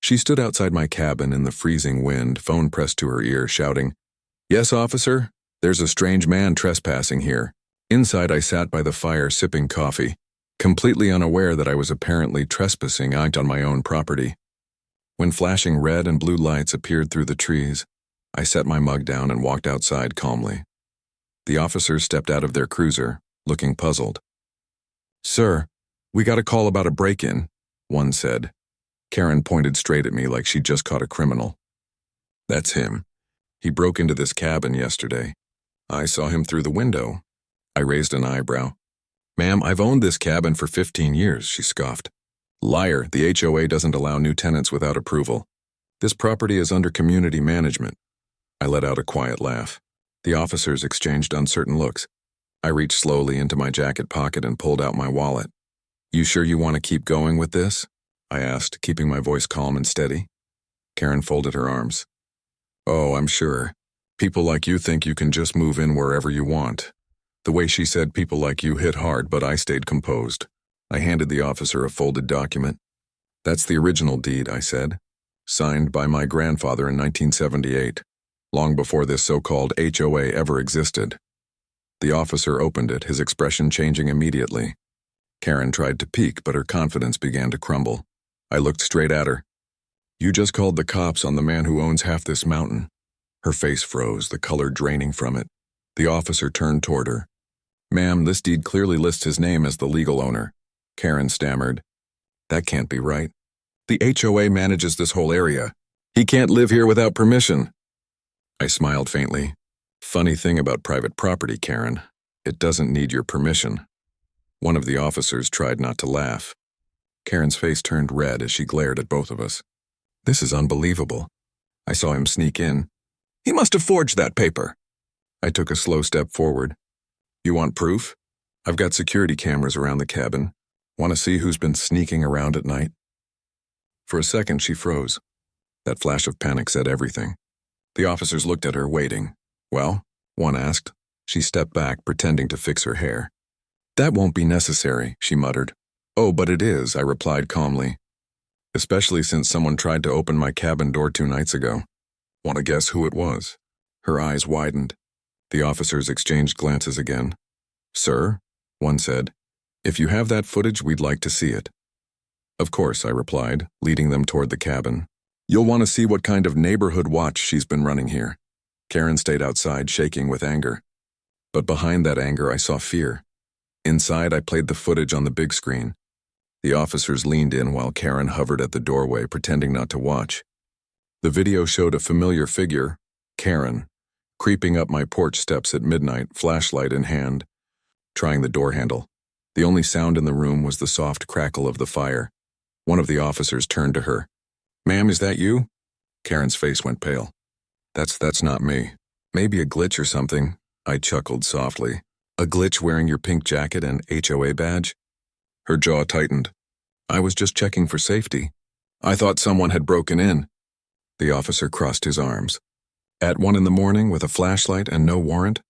She stood outside my cabin in the freezing wind, phone pressed to her ear, shouting, "Yes, officer? There's a strange man trespassing here." Inside, I sat by the fire sipping coffee, completely unaware that I was apparently trespassing out on my own property. When flashing red and blue lights appeared through the trees, I set my mug down and walked outside calmly. The officers stepped out of their cruiser, looking puzzled. "Sir, we got a call about a break-in," one said. Karen pointed straight at me like she'd just caught a criminal. "That's him. He broke into this cabin yesterday. I saw him through the window." I raised an eyebrow. "Ma'am, I've owned this cabin for 15 years, she scoffed. "Liar, the HOA doesn't allow new tenants without approval. This property is under community management." I let out a quiet laugh. The officers exchanged uncertain looks. I reached slowly into my jacket pocket and pulled out my wallet. "You sure you want to keep going with this?" I asked, keeping my voice calm and steady. Karen folded her arms. "Oh, I'm sure. People like you think you can just move in wherever you want." The way she said "people like you" hit hard, but I stayed composed. I handed the officer a folded document. "That's the original deed," I said. "Signed by my grandfather in 1978, long before this so-called HOA ever existed." The officer opened it, his expression changing immediately. Karen tried to peek, but her confidence began to crumble. I looked straight at her. "You just called the cops on the man who owns half this mountain." Her face froze, the color draining from it. The officer turned toward her. "Ma'am, this deed clearly lists his name as the legal owner." Karen stammered. "That can't be right. The HOA manages this whole area. He can't live here without permission." I smiled faintly. "Funny thing about private property, Karen. It doesn't need your permission." One of the officers tried not to laugh. Karen's face turned red as she glared at both of us. "This is unbelievable." I saw him sneak in. "He must have forged that paper." I took a slow step forward. "You want proof? I've got security cameras around the cabin. Want to see who's been sneaking around at night?" For a second, she froze. That flash of panic said everything. The officers looked at her, waiting. "Well?" one asked. She stepped back, pretending to fix her hair. "That won't be necessary," she muttered. "Oh, but it is," I replied calmly. "Especially since someone tried to open my cabin door 2 nights ago. Want to guess who it was?" Her eyes widened. The officers exchanged glances again. "Sir," one said, "if you have that footage, we'd like to see it." "Of course," I replied, leading them toward the cabin. "You'll want to see what kind of neighborhood watch she's been running here." Karen stayed outside, shaking with anger. But behind that anger, I saw fear. Inside, I played the footage on the big screen. The officers leaned in while Karen hovered at the doorway, pretending not to watch. The video showed a familiar figure, Karen, creeping up my porch steps at midnight, flashlight in hand, trying the door handle. The only sound in the room was the soft crackle of the fire. One of the officers turned to her. "Ma'am, is that you?" Karen's face went pale. That's not me. Maybe a glitch or something," I chuckled softly. "A glitch wearing your pink jacket and HOA badge?" Her jaw tightened. "I was just checking for safety. I thought someone had broken in." The officer crossed his arms. "At 1 in the morning with a flashlight and no warrant?"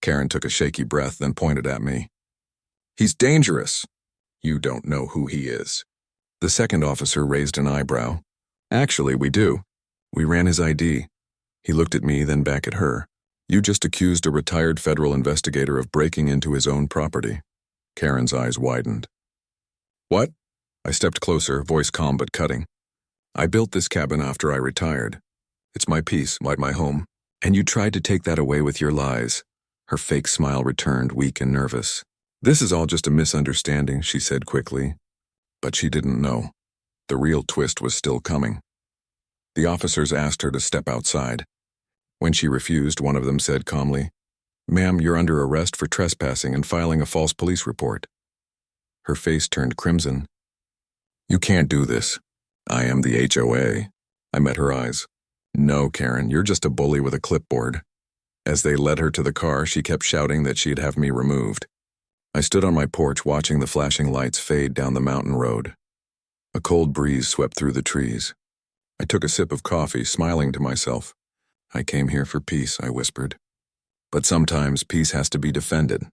Karen took a shaky breath, then pointed at me. "He's dangerous." "You don't know who he is." The second officer raised an eyebrow. "Actually, we do. We ran his ID." He looked at me, then back at her. "You just accused a retired federal investigator of breaking into his own property." Karen's eyes widened. "What?" I stepped closer, voice calm but cutting. "I built this cabin after I retired. It's my peace, my home. And you tried to take that away with your lies." Her fake smile returned, weak and nervous. "This is all just a misunderstanding," she said quickly. But she didn't know. The real twist was still coming. The officers asked her to step outside. When she refused, one of them said calmly, "Ma'am, you're under arrest for trespassing and filing a false police report." Her face turned crimson. "You can't do this. I am the HOA." I met her eyes. "No, Karen, you're just a bully with a clipboard." As they led her to the car, she kept shouting that she'd have me removed. I stood on my porch watching the flashing lights fade down the mountain road. A cold breeze swept through the trees. I took a sip of coffee, smiling to myself. "I came here for peace," I whispered. "But sometimes peace has to be defended."